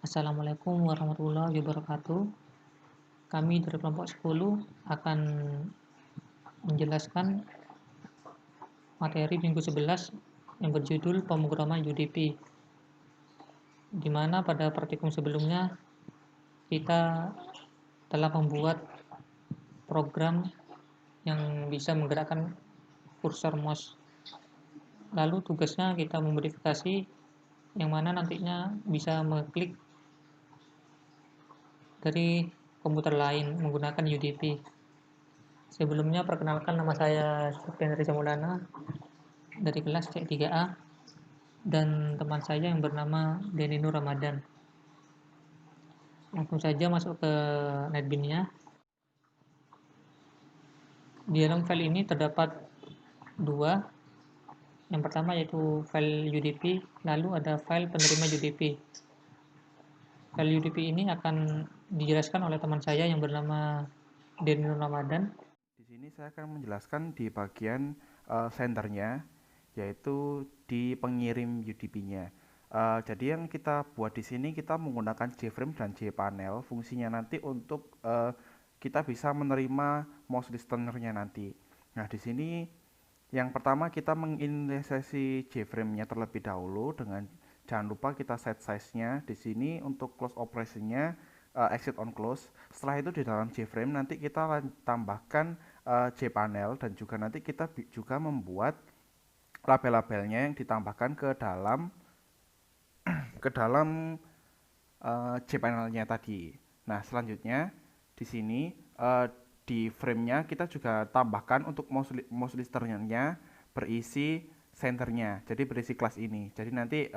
Assalamualaikum warahmatullahi wabarakatuh. Kami dari kelompok 10 akan menjelaskan materi minggu 11 yang berjudul pemrograman UDP, di mana pada praktikum sebelumnya kita telah membuat program yang bisa menggerakkan kursor mouse. Lalu tugasnya kita memodifikasi yang mana nantinya bisa mengklik dari komputer lain menggunakan UDP. Sebelumnya perkenalkan, nama saya Sofyan Riza Maulana dari kelas C3A dan teman saya yang bernama Denny Nur Ramadan. Langsung saja masuk ke netbinnya. Di dalam file ini terdapat dua. Yang pertama yaitu file UDP, lalu ada file penerima UDP. File UDP ini akan dijelaskan oleh teman saya yang bernama Denny Nur Ramadan. Di sini saya akan menjelaskan di bagian sendernya, yaitu di pengirim UDP-nya. Jadi yang kita buat di sini kita menggunakan JFrame dan JPanel. Fungsinya nanti untuk kita bisa menerima mouse listener-nya nanti. Nah, di sini yang pertama kita menginisiasi JFrame-nya terlebih dahulu dengan jangan lupa kita set size-nya. Di sini untuk close operation-nya exit on close. Setelah itu di dalam JFrame nanti kita tambahkan JPanel dan juga nanti kita juga membuat label-labelnya yang ditambahkan ke dalam JPanel-nya tadi. Nah, selanjutnya di sini di frame-nya kita juga tambahkan untuk mouse listener-nya berisi senternya. Jadi berisi kelas ini. Jadi nanti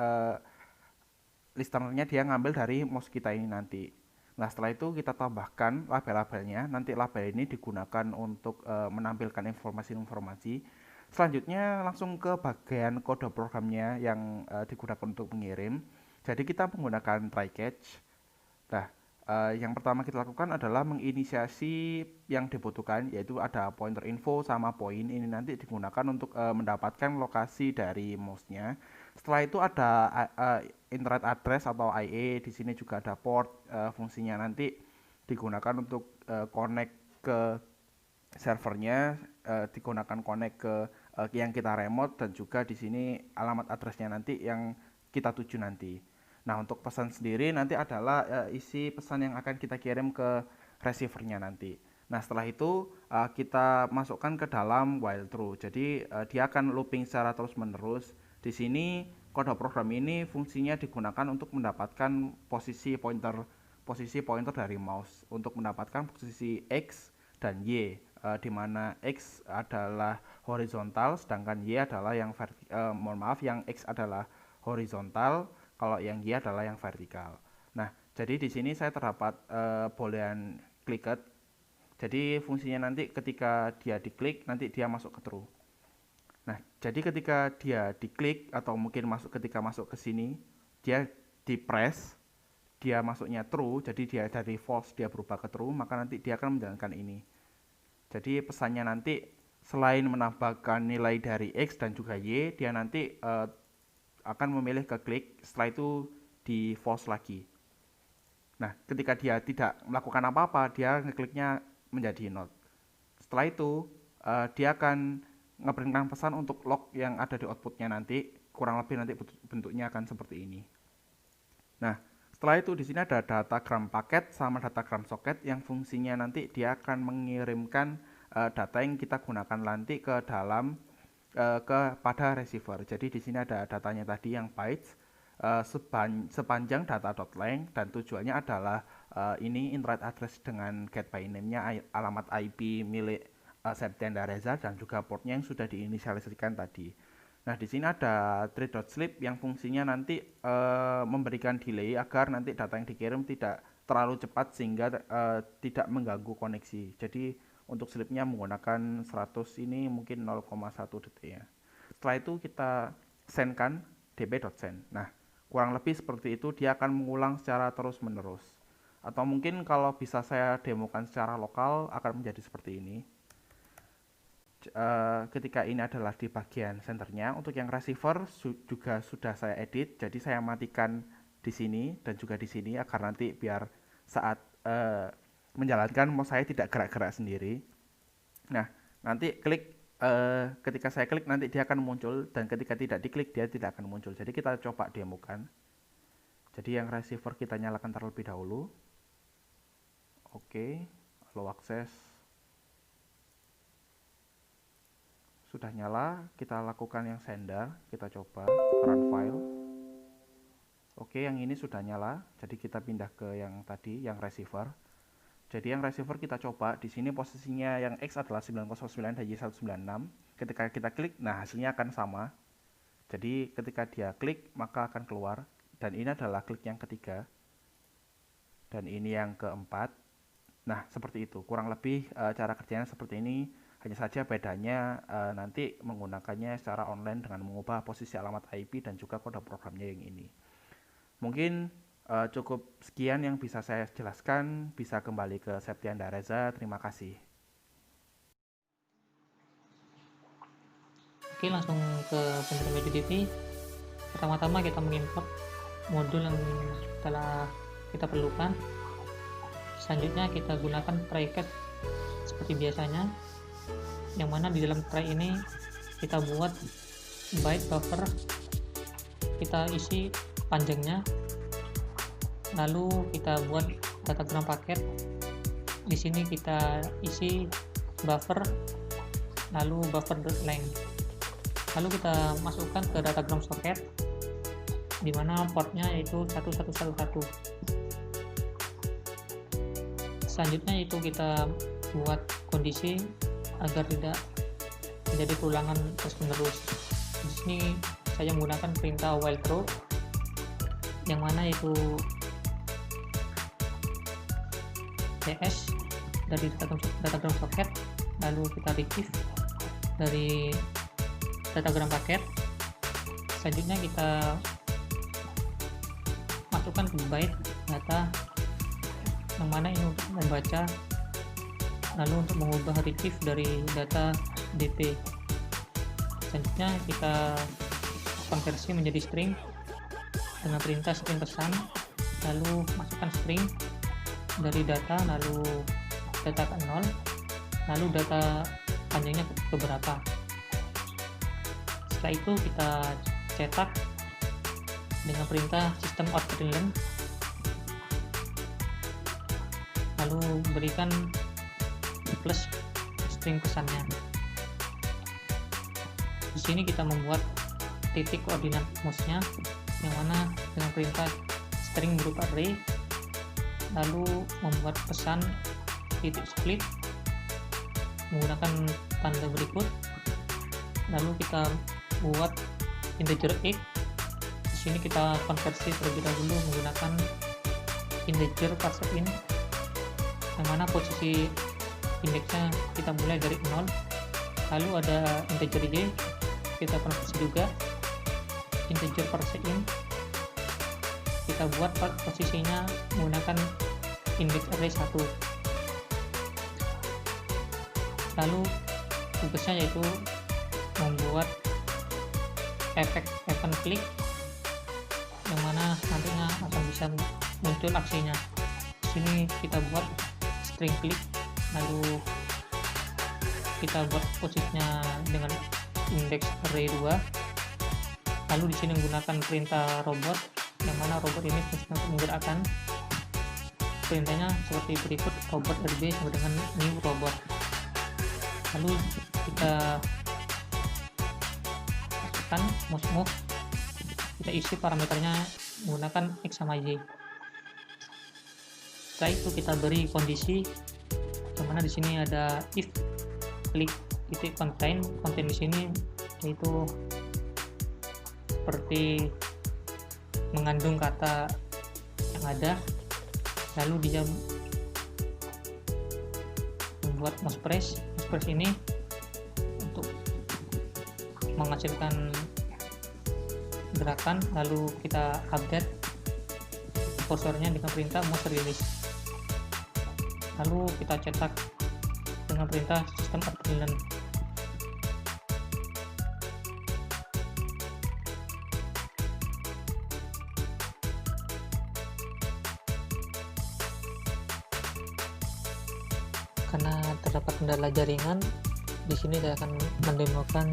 listener-nya dia ngambil dari mouse kita ini nanti. Nah, setelah itu kita tambahkan label-labelnya. Nanti label ini digunakan untuk menampilkan informasi-informasi. Selanjutnya langsung ke bagian kode programnya yang digunakan untuk mengirim. Jadi kita menggunakan try catch. Nah, yang pertama kita lakukan adalah menginisiasi yang dibutuhkan, yaitu ada pointer info sama point. Ini nanti digunakan untuk mendapatkan lokasi dari mouse-nya. Setelah itu ada internet address atau IA. Di sini juga ada port. Fungsinya nanti digunakan untuk connect ke servernya, digunakan connect ke yang kita remote, dan juga di sini alamat addressnya nanti yang kita tuju nanti. Nah, untuk pesan sendiri nanti adalah isi pesan yang akan kita kirim ke receivernya nanti. Nah, setelah itu kita masukkan ke dalam while true. Jadi dia akan looping secara terus-menerus. Di sini kode program ini fungsinya digunakan untuk mendapatkan posisi pointer dari mouse untuk mendapatkan posisi X dan Y, di mana X adalah horizontal sedangkan Y adalah yang X adalah horizontal, kalau yang Y adalah yang vertikal. Nah, jadi di sini saya terdapat boolean clicked. Jadi fungsinya nanti ketika dia diklik nanti dia masuk ke true. Nah, jadi ketika dia diklik atau mungkin ketika masuk ke sini dia di press, dia masuknya true, jadi dia dari false dia berubah ke true, maka nanti dia akan menjalankan ini. Jadi pesannya nanti selain menambahkan nilai dari X dan juga Y, dia nanti akan memilih ke klik, setelah itu di false lagi. Nah, ketika dia tidak melakukan apa-apa, dia ngekliknya menjadi not. Setelah itu, dia akan ngeberikan pesan untuk log yang ada di outputnya nanti, kurang lebih nanti bentuknya akan seperti ini. Nah, setelah itu di sini ada datagram paket sama datagram soket yang fungsinya nanti dia akan mengirimkan data yang kita gunakan nanti ke dalam kepada receiver. Jadi di sini ada datanya tadi yang bytes sepanjang data.length, dan tujuannya adalah ini internet address dengan get by name-nya, alamat IP milik Septian Reza, dan juga portnya yang sudah diinisialisasikan tadi. Nah, di sini ada tree.sleep yang fungsinya nanti memberikan delay agar nanti data yang dikirim tidak terlalu cepat sehingga tidak mengganggu koneksi. Jadi untuk sleepnya menggunakan 100, ini mungkin 0,1 detik ya. Setelah itu kita send-kan db.send. Nah, kurang lebih seperti itu, dia akan mengulang secara terus-menerus. Atau mungkin kalau bisa saya demokan secara lokal akan menjadi seperti ini. Ketika ini adalah di bagian senternya. Untuk yang receiver juga sudah saya edit, jadi saya matikan di sini dan juga di sini agar nanti biar saat menjalankan mouse saya tidak gerak-gerak sendiri. Nah, nanti ketika saya klik nanti dia akan muncul, dan ketika tidak diklik dia tidak akan muncul. Jadi kita coba demokan. Jadi yang receiver kita nyalakan terlebih dahulu. Oke, allow access. Sudah nyala, kita lakukan yang sender, kita coba run file. Oke, yang ini sudah nyala, jadi kita pindah ke yang tadi, yang receiver. Jadi yang receiver kita coba, di sini posisinya yang X adalah 909 dan Y196. Ketika kita klik, nah hasilnya akan sama. Jadi ketika dia klik, maka akan keluar. Dan ini adalah klik yang ketiga. Dan ini yang keempat. Nah, seperti itu. Kurang lebih cara kerjanya seperti ini. Hanya saja bedanya nanti menggunakannya secara online dengan mengubah posisi alamat IP dan juga kode programnya yang ini. Mungkin cukup sekian yang bisa saya jelaskan. Bisa kembali ke Septianda Reza. Terima kasih. Oke, langsung ke penerima UDP. Pertama-tama kita mengimport modul yang telah kita perlukan. Selanjutnya kita gunakan try catch seperti biasanya, yang mana di dalam try ini kita buat byte buffer, kita isi panjangnya, lalu kita buat datagram paket. Di sini kita isi buffer, lalu buffer length, lalu kita masukkan ke datagram socket di mana portnya yaitu 1111. Selanjutnya itu kita buat kondisi agar tidak menjadi perulangan terus-menerus. Di sini saya menggunakan perintah while true, yang mana itu cs dari datagram socket, lalu kita retrieve dari datagram paket. Selanjutnya kita masukkan ke byte data, yang mana ini untuk membaca, lalu untuk mengubah retrieve dari data DP. Selanjutnya kita konversi menjadi string dengan perintah string pesan, lalu masukkan string dari data, lalu data ke 0, lalu data panjangnya ke berapa. Setelah itu kita cetak dengan perintah system out println, lalu berikan plus string pesannya. Di sini kita membuat titik koordinat mouse-nya, yang mana dengan perintah string berupa array, lalu membuat pesan titik split menggunakan tanda berikut, lalu kita buat integer x. Di sini kita konversi terlebih dahulu menggunakan integer parseInt, yang mana posisi indeksnya kita mulai dari 0, lalu ada integer y, kita konversi juga integer parseInt, kita buat posisinya menggunakan indeks array 1. Lalu tugasnya yaitu membuat efek event click, yang mana nantinya akan bisa muncul aksinya. Di sini kita buat string click, lalu kita buat posisinya dengan indeks array 2, lalu di sini menggunakan perintah robot, yang mana robot ini fungsinya untuk menggerakkan. Perintahnya seperti berikut: robot rb sama dengan new robot. Lalu kita masukkan mouse move, kita isi parameternya menggunakan x sama y. Setelah itu kita beri kondisi, yang mana di sini ada if klik titik contain di sini yaitu seperti mengandung kata yang ada, lalu dia membuat mouse press ini untuk menghasilkan gerakan, lalu kita update kursornya dengan perintah mouse release, lalu kita cetak dengan perintah system out println. Karena terdapat kendala jaringan, di sini saya akan mendemokan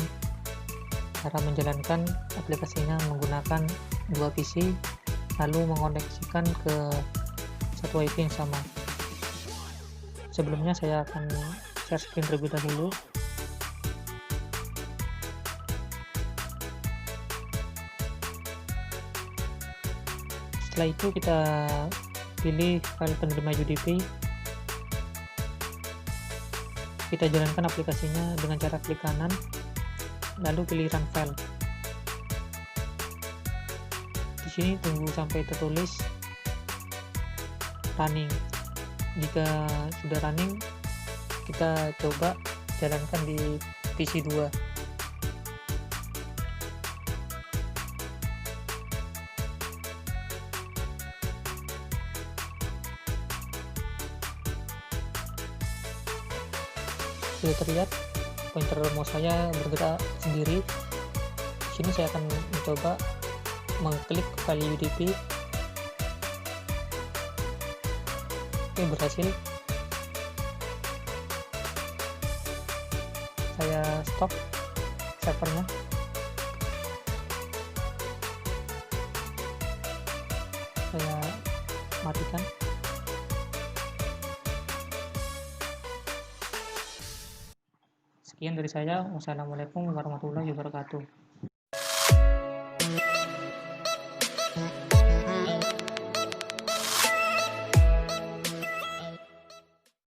cara menjalankan aplikasinya menggunakan dua PC lalu mengoneksikan ke satu WiFi yang sama. Sebelumnya saya akan share screen terlebih dahulu. Setelah itu kita pilih file penerima UDP. Kita jalankan aplikasinya dengan cara klik kanan, lalu pilih run file. Di sini tunggu sampai tertulis running. Jika sudah running, kita coba jalankan di PC 2. Sudah terlihat pointer mouse saya bergerak sendiri. Di sini saya akan mencoba mengklik file UDP. Oke, berhasil. Saya stop servernya. Saya matikan. Sekian dari saya. Wassalamualaikum warahmatullahi wabarakatuh.